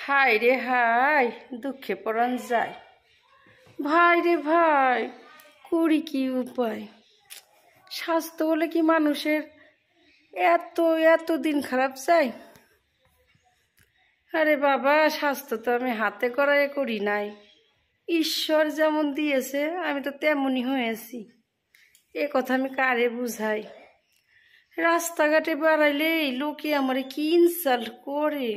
হায় রে হায়, দুঃখে পরাণ যায়। ভাই রে ভাই, করি কি উপায়? স্বাস্থ্য হলে কি মানুষের এত এত দিন খারাপ যায়? আরে বাবা, স্বাস্থ্য তো আমি হাতে করাই করি নাই। ঈশ্বর যেমন দিয়েছে আমি তো তেমনই হয়েছি। এ কথা আমি কারে বুঝাই? রাস্তাঘাটে বেড়াইলেই লোকে আমারে কি ইনসাল্ট করে।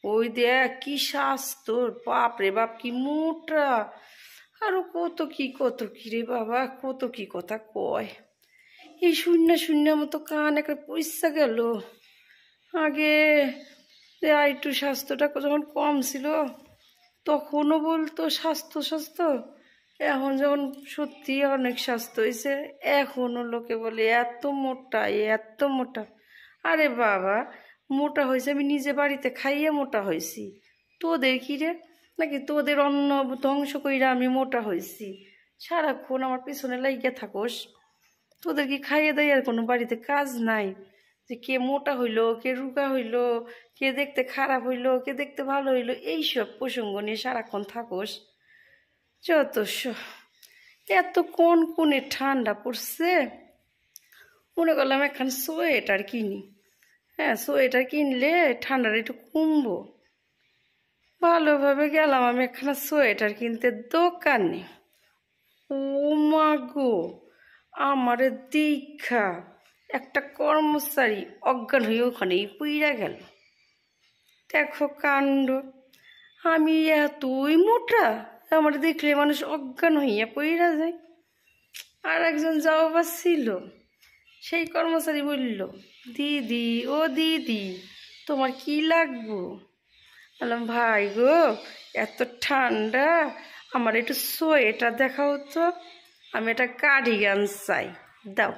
ওই দেখ কি স্বাস্থ্য, বাপ রে বাপ কি মোটা, আরো কত কি রে বাবা, কত কি কথা কয়। এই শূন্য শূন্য মতো কান একটা পয়সা গেল। আগে একটু স্বাস্থ্যটা যখন কম ছিল তখনও বলতো স্বাস্থ্য স্বাস্থ্য, এখন যখন সত্যি অনেক স্বাস্থ্য হয়েছে এখনও লোকে বলে এত মোটা এত মোটা। আরে বাবা, মোটা হয়েছে আমি নিজে বাড়িতে খাইয়ে মোটা হয়েছি। তোদের কি রে, নাকি তোদের অন্ন ধ্বংস কইরা আমি মোটা হয়েছি? সারাক্ষণ আমার পিছনে লাগিয়ে থাকোস। তোদের কি খাইয়ে দেয় আর কোনো বাড়িতে কাজ নাই? যে কে মোটা হইলো, কে রোগা হইলো, কে দেখতে খারাপ হইলো, কে দেখতে ভালো হইলো, এইসব প্রসঙ্গ নিয়ে সারাক্ষণ থাকোস। যত এত কোনে ঠান্ডা পড়ছে, মনে করলাম এখন সোয়েটার কিনি। হ্যাঁ, সোয়েটার কিনলে ঠান্ডাটা একটু কমবো। ভালোভাবে গেলাম আমি একখানা সোয়েটার কিনতে দোকানে। ও মা গো, আমারে দীক্ষা একটা কর্মচারী অজ্ঞান হয়ে ওখানেই পইরা গেল। দেখো কাণ্ড, আমি এতই মোটা, আমার দেখলে মানুষ অজ্ঞান হইয়া পইরা যায়। আর একজন যাও বা ছিল, সেই কর্মচারী বলল, দিদি ও দিদি তোমার কি লাগবো? বললাম, ভাই গো এত ঠান্ডা, আমার একটু সোয়েটার দেখাও তো, আমি একটা কার্ডিগান চাই, দাও।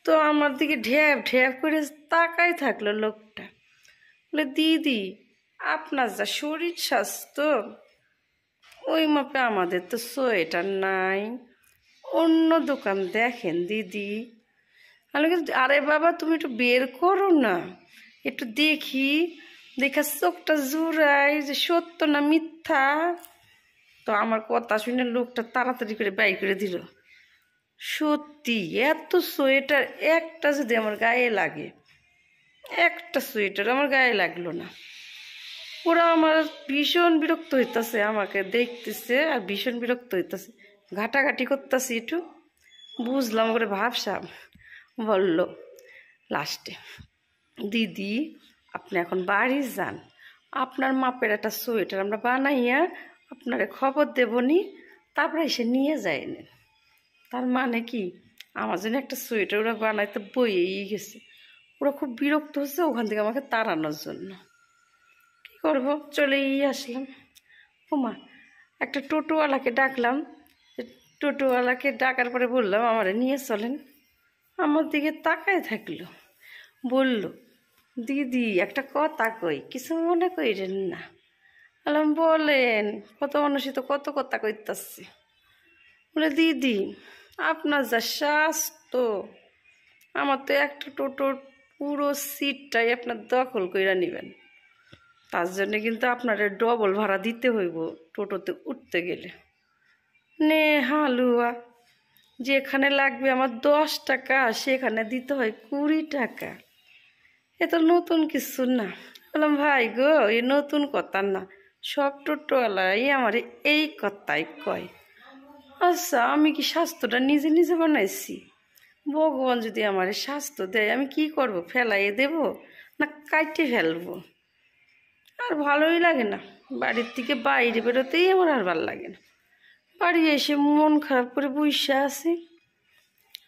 তো আমার দিকে ঢ্যাপ ঢ্যাপ করে তাকাই থাকলো লোকটা। বলে, দিদি আপনার যা শরীর স্বাস্থ্য ওই মাপে আমাদের তো সোয়েটার নাই, অন্য দোকান দেখেন দিদি। আমি বলি, আরে বাবা তুমি একটু বের করো না, একটু দেখি, দেখা চোখটা জুড়াই যে সত্য না মিথ্যা। তো আমার কথা শুনে লোকটা তাড়াতাড়ি করে বাইর করে দিল। সত্যি এত সোয়েটার একটা যদি আমার গায়ে লাগে, একটা সোয়েটার আমার গায়ে লাগলো না। ওরা আমার ভীষণ বিরক্ত হইতেছে, আমাকে দেখতেছে আর ভীষণ বিরক্ত হইতেছে, ঘাটাঘাটি করতেছি একটু। বুঝলাম করে ভাবসাব। বলল লাস্টে, দিদি আপনি এখন বাড়ি যান, আপনার মাপের একটা সোয়েটার আমরা বানাইয়া আপনারে খবর দেবনি, তারপরে এসে নিয়ে যায় নেন। তার মানে কি, আমার জন্য একটা সোয়েটার ওরা বানাইতে বইয়েই গেছে। ওরা খুব বিরক্ত হচ্ছে ওখান থেকে আমাকে তাড়ানোর জন্য। কী করবো, চলেই আসলাম। ওমা, একটা টোটোওয়ালাকে ডাকলাম। টোটোওয়ালাকে ডাকার পরে বললাম, আমারে নিয়ে চলেন। আমার দিকে তাকায় থাকলো, বলল, দিদি একটা কথা কই, কিছু মনে কইরেন না। বললাম, বলেন, কত মানুষই তো কত কথা কইতাছে। বলে, দিদি আপনার যা স্বাস্থ্য, আমার তো একটা টোটোর পুরো সিটটাই আপনার দখল কইরা নেবেন। তার জন্য কিন্তু আপনার ডবল ভাড়া দিতে হইব টোটোতে উঠতে গেলে। নে হালুয়া, যেখানে লাগবে আমার 10 টাকা সেখানে দিতে হয় 20 টাকা। এ তো নতুন কিছু না। বললাম, ভাই গো এ নতুন কথা না, সব টোটোওয়ালাই আমার এই কথাই কয়। আচ্ছা আমি কি স্বাস্থ্যটা নিজে নিজে বানাইছি? ভগবান যদি আমার স্বাস্থ্য দেয় আমি কি করব, ফেলাইয়ে দেব না কাইটে ফেলবো? আর ভালোই লাগে না, বাড়ির থেকে বাইরে বেরোতেই আমার আর ভালো লাগে না। বাড়ি এসে মন খারাপ করে বইসা আছি।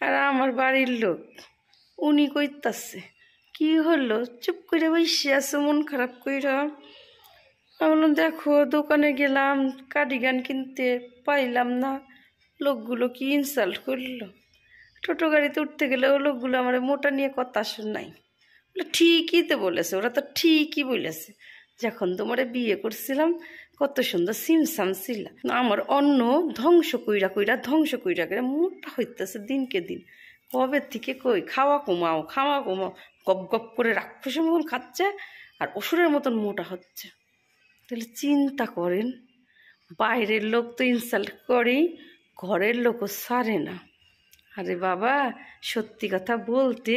আর আমার বাড়ির লোক উনি কইতাছে, কি হলো চুপ করে বসে আছে মন খারাপ কইরা? আমি বললাম, দেখো দোকানে গেলাম কার্ডিগান কিনতে, পাইলাম না। লোকগুলো কি ইনসাল্ট করলো। টোটো গাড়িতে উঠতে গেলে ও লোকগুলো আমার মোটা নিয়ে কথা শোনাই। বলে, ঠিকই তো বলেছে, ওরা তো ঠিকই বলেছে, যখন তোমারে বিয়ে করছিলাম কত সুন্দর সিমসাম ছিল, আমার অন্ন ধ্বংস কইরা কইরা মোটা হইতেছে দিনকে দিন। কবে থেকে কই খাওয়া কমাও, গপ গপ করে রাক্ষসের মতন খাচ্ছে, আর অসুরের মতন মোটা হচ্ছে। তাহলে চিন্তা করেন, বাইরের লোক তো ইনসাল্ট করেই, ঘরের লোকও ছাড়ে না। আরে বাবা, সত্যি কথা বলতে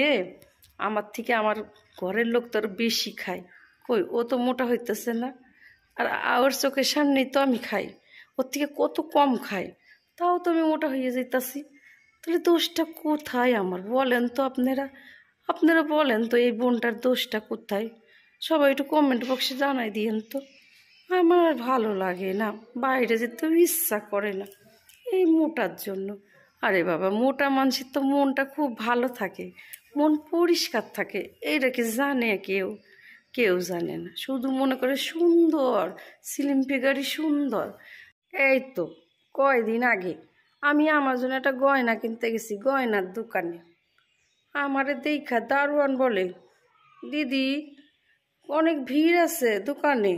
আমার থেকে আমার ঘরের লোক তো আরো বেশি খায়। কই, ও তো মোটা হইতেছে না, আর ওর চোখের সামনেই তো আমি খাই, ওর থেকে কত কম খাই, তাও তো আমি মোটা হয়ে যাইতাছি। তাহলে দোষটা কোথায় আমার, বলেন তো আপনারা, আপনারা বলেন তো এই বোনটার দোষটা কোথায়? সবাই একটু কমেন্ট বক্সে জানাই দিয়েন তো। আমার আর ভালো লাগে না, বাইরে যেতেও ইচ্ছা করে না এই মোটার জন্য। আরে বাবা, মোটা মানুষের তো মনটা খুব ভালো থাকে, মন পরিষ্কার থাকে, এইটা কি জানে কেউ? কেউ জানে না, শুধু মনে করে সুন্দর, স্লিম ফিগারই সুন্দর। এই তো কয়দিন আগে আমি আমার জন্য একটা গয়না কিনতে গেছি গয়নার দোকানে। আমারে দেখা দারোয়ান বলে, দিদি অনেক ভিড় আছে দোকানে,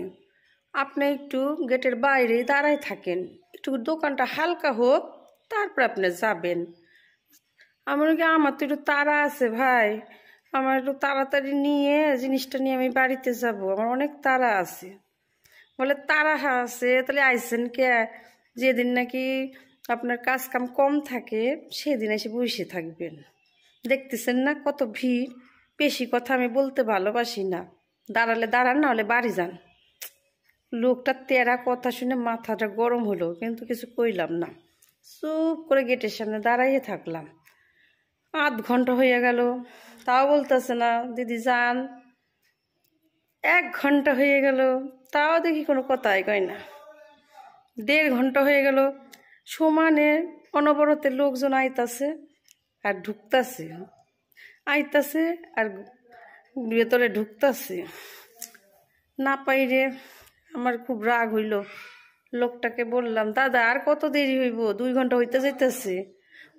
আপনি একটু গেটের বাইরে দাঁড়ায় থাকেন, একটু দোকানটা হালকা হোক, তারপর আপনি যাবেন। আমার কি, আমার তো একটু তাড়া আছে ভাই, আমার একটু তাড়াতাড়ি নিয়ে জিনিসটা নিয়ে আমি বাড়িতে যাব, আমার অনেক তাড়া আছে। বলে তাড়া আছে, তাহলে আইসেন কে? যেদিন নাকি আপনার কাজ কাম কম থাকে সেদিন এসে বসে থাকবেন। দেখতেছেন না কত ভিড়, বেশি কথা আমি বলতে ভালোবাসি না, দাঁড়ালে দাঁড়ান, না হলে বাড়ি যান। লোকটা তেরা কথা শুনে মাথাটা গরম হলো, কিন্তু কিছু কইলাম না, চুপ করে গেটের সামনে দাঁড়াইয়ে থাকলাম। আধ ঘন্টা হয়ে গেল, তাও বলতেছে না দিদি যান। 1 ঘন্টা হয়ে গেল, তাও দেখি কোনো কথাই কয় না। 1.5 ঘন্টা হয়ে গেল, সমানে অনবরতে লোকজন আইতাছে আর ঢুকতাছে, আইতাছে আর ভেতরে ঢুকতাছে। না পাইরে আমার খুব রাগ হইল, লোকটাকে বললাম, দাদা আর কত দেরি হইব, 2 ঘন্টা হইতে যাইতেছে।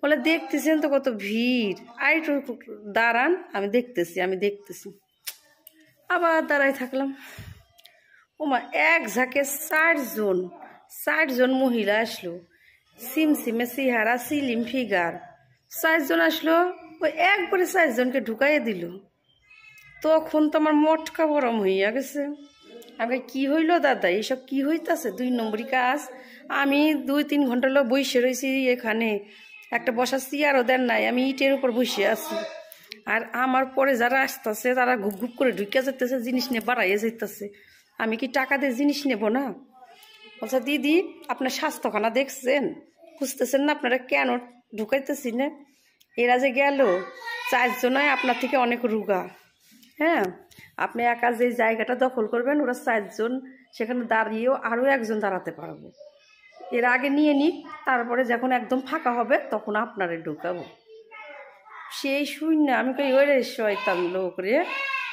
বলে দেখতেছেন তো কত ভিড়, আর একটু দাঁড়ান, আমি দেখতেছি। আবার দাঁড়াই থাকলাম। ওমা, এক ঝাঁকে 60 জন মহিলা আসলো, সিমসিমে চেহারা, সিলিম ফিগার, 60 জন আসলো, ওই একবারে 60 জনকে ঢুকাইয়ে দিল। তখন তো আমার মটকা গরম হইয়া গেছে। আমি, কি হইল দাদা, এইসব কি হইতাছে? 2 নম্বরই কাজ। আমি 2-3 ঘন্টা লোক বসে রয়েছি এখানে, একটা বসার চেয়ারও দেন নাই, আমি ইটের উপর বসে আছি, আর আমার পরে যারা আসতেছে তারা ঘুপ ঘুপ করে ঢুকিয়া যেতেছে, জিনিস নিয়ে বাড়াইয়া যেতেছে। আমি কি টাকা দিয়ে জিনিস নেব না? বলছে, দিদি আপনার স্বাস্থ্যখানা দেখছেন, বুঝতেছেন না আপনারা কেন ঢুকাইতেছি না? এরা যে গেল 4 জনায় আপনার থেকে অনেক রুগা। হ্যাঁ, আপনি একা যে জায়গাটা দখল করবেন, ওরা 4 জন সেখানে দাঁড়িয়েও আরও 1 জন দাঁড়াতে পারবো। এর আগে নিয়ে নিক, তারপরে যখন একদম ফাঁকা হবে তখন আপনারে ঢুকাবো। সেই শূন্য আমি কই, ওরে শয়তান লোক রে,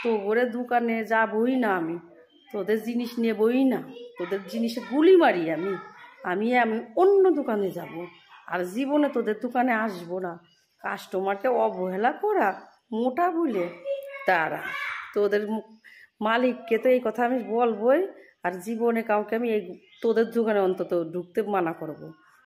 তো ওরে দোকানে যাবই না আমি, তোদের জিনিস নেবই না, তোদের জিনিসে গুলি মারি আমি আমি আমি অন্য দোকানে যাব, আর জীবনে তোদের দোকানে আসবো না। কাস্টমারকে অবহেলা করা মোটা বলে, তারা তোদের মালিককে তো এই কথা আমি বলবই, আর জীবনে কাউকে আমি এই তোদের দোকানে অন্তত ঢুকতে মানা করব।